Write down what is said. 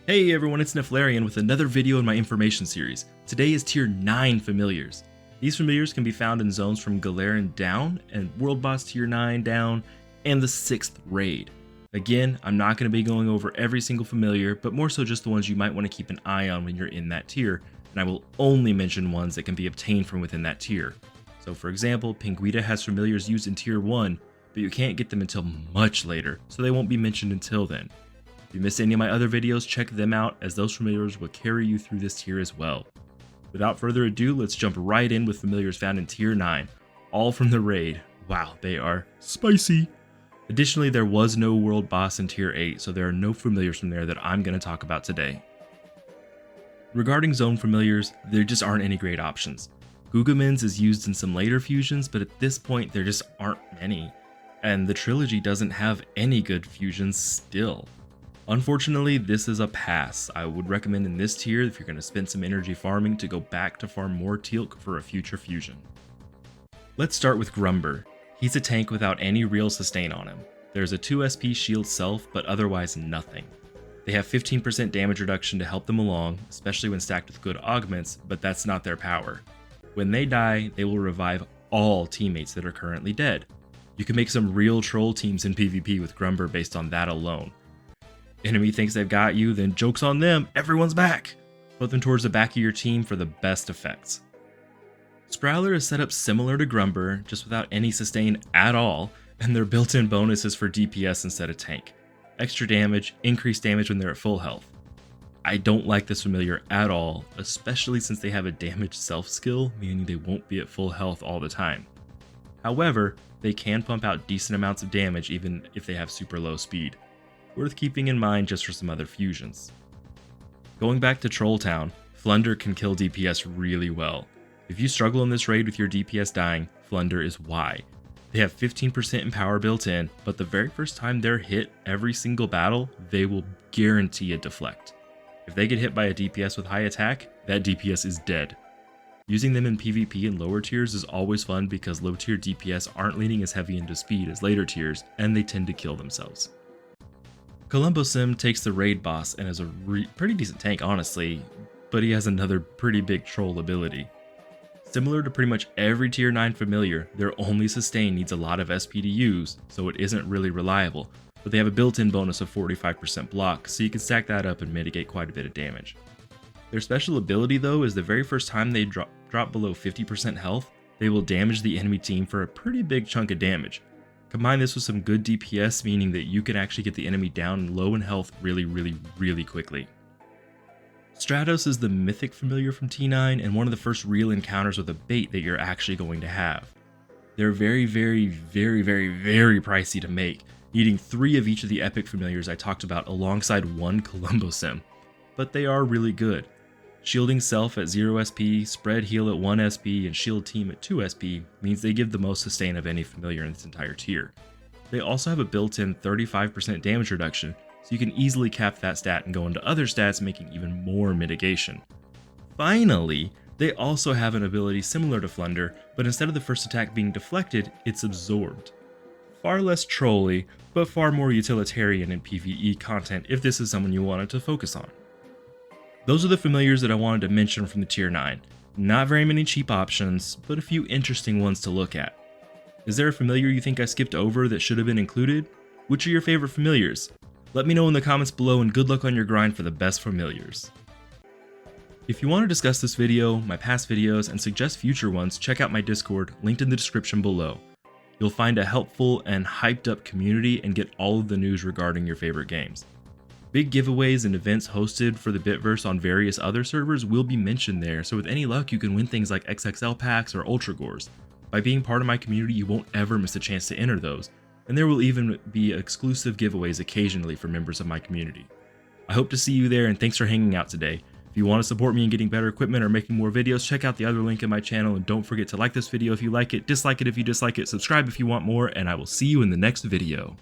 Hey everyone, it's Neflarian with another video in my information series. Today is tier 9 familiars. These familiars can be found in zones from Galeran down and World Boss tier 9 down and the 6th raid. Again, I'm not going to be going over every single familiar, but more so just the ones you might want to keep an eye on when you're in that tier, and I will only mention ones that can be obtained from within that tier. So for example, Pinguita has familiars used in tier 1, but you can't get them until much later, so they won't be mentioned until then. If you missed any of my other videos, check them out, as those familiars will carry you through this tier as well. Without further ado, let's jump right in with familiars found in tier 9, all from the raid. Wow, they are spicy! Additionally, there was no world boss in tier 8, so there are no familiars from there that I'm going to talk about today. Regarding zone familiars, there just aren't any great options. Gugamins is used in some later fusions, but at this point there just aren't many, and the trilogy doesn't have any good fusions still. Unfortunately, this is a pass. I would recommend in this tier, if you're going to spend some energy farming, to go back to farm more Teal'c for a future fusion. Let's start with Gruber. He's a tank without any real sustain on him. There's a 2 SP shield self, but otherwise nothing. They have 15% damage reduction to help them along, especially when stacked with good augments, but that's not their power. When they die, they will revive all teammates that are currently dead. You can make some real troll teams in PvP with Gruber based on that alone. Enemy thinks they've got you, then joke's on them, everyone's back! Put them towards the back of your team for the best effects. Sprow is set up similar to Gruber, just without any sustain at all, and their built-in bonus is for DPS instead of tank. Extra damage, increased damage when they're at full health. I don't like this familiar at all, especially since they have a damage self skill, meaning they won't be at full health all the time. However, they can pump out decent amounts of damage even if they have super low speed. Worth keeping in mind just for some other fusions. Going back to Troll Town, Flunder can kill DPS really well. If you struggle in this raid with your DPS dying, Flunder is why. They have 15% in power built in, but the very first time they're hit every single battle, they will guarantee a deflect. If they get hit by a DPS with high attack, that DPS is dead. Using them in PvP in lower tiers is always fun because low tier DPS aren't leaning as heavy into speed as later tiers, and they tend to kill themselves. Columbo Sim takes the raid boss and is a pretty decent tank honestly, but he has another pretty big troll ability. Similar to pretty much every tier 9 familiar, their only sustain needs a lot of SP to use, so it isn't really reliable, but they have a built-in bonus of 45% block, so you can stack that up and mitigate quite a bit of damage. Their special ability though is the very first time they drop below 50% health, they will damage the enemy team for a pretty big chunk of damage. Combine this with some good DPS, meaning that you can actually get the enemy down low in health really quickly. Stratos is the mythic familiar from T9 and one of the first real encounters with a bait that you're actually going to have. They're very pricey to make, needing 3 of each of the epic familiars I talked about alongside one Columbo Sim, but they are really good. Shielding self at 0 SP, spread heal at 1 SP, and shield team at 2 SP means they give the most sustain of any familiar in this entire tier. They also have a built-in 35% damage reduction, so you can easily cap that stat and go into other stats, making even more mitigation. Finally, they also have an ability similar to Flunder, but instead of the first attack being deflected, it's absorbed. Far less trolly, but far more utilitarian in PvE content if this is someone you wanted to focus on. Those are the familiars that I wanted to mention from the tier 9. Not very many cheap options, but a few interesting ones to look at. Is there a familiar you think I skipped over that should have been included? Which are your favorite familiars? Let me know in the comments below, and good luck on your grind for the best familiars. If you want to discuss this video, my past videos, and suggest future ones, check out my Discord, linked in the description below. You'll find a helpful and hyped up community and get all of the news regarding your favorite games. Big giveaways and events hosted for the Bitverse on various other servers will be mentioned there, so with any luck you can win things like XXL packs or Ultra Gores. By being part of my community, you won't ever miss a chance to enter those, and there will even be exclusive giveaways occasionally for members of my community. I hope to see you there, and thanks for hanging out today. If you want to support me in getting better equipment or making more videos, check out the other link in my channel, and don't forget to like this video if you like it, dislike it if you dislike it, subscribe if you want more, and I will see you in the next video.